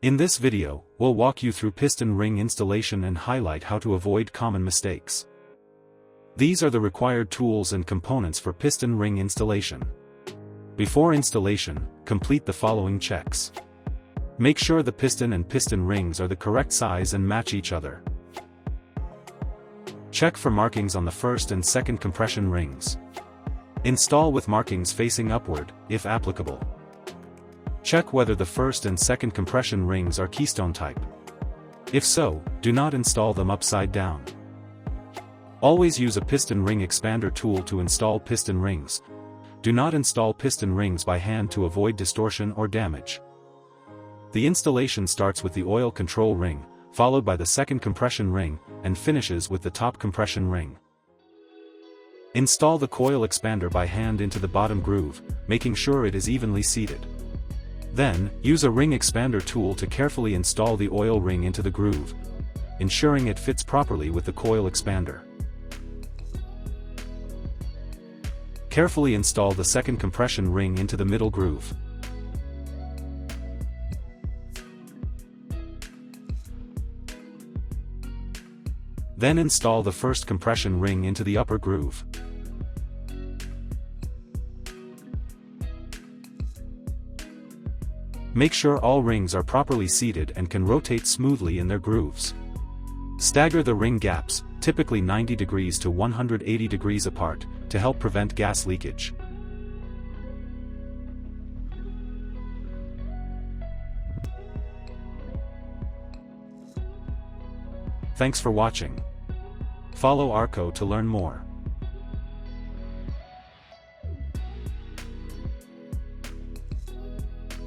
In this video, we'll walk you through piston ring installation and highlight how to avoid common mistakes. These are the required tools and components for piston ring installation. Before installation, complete the following checks. Make sure the piston and piston rings are the correct size and match each other. Check for markings on the first and second compression rings. Install with markings facing upward, if applicable. Check whether the first and second compression rings are keystone type. If so, do not install them upside down. Always use a piston ring expander tool to install piston rings. Do not install piston rings by hand to avoid distortion or damage. The installation starts with the oil control ring, followed by the second compression ring, and finishes with the top compression ring. Install the coil expander by hand into the bottom groove, making sure it is evenly seated. Then, use a ring expander tool to carefully install the oil ring into the groove, ensuring it fits properly with the coil expander. Carefully install the second compression ring into the middle groove. Then install the first compression ring into the upper groove. Make sure all rings are properly seated and can rotate smoothly in their grooves. Stagger the ring gaps, typically 90 degrees to 180 degrees apart, to help prevent gas leakage. Thanks for watching. Follow ARCO to learn more.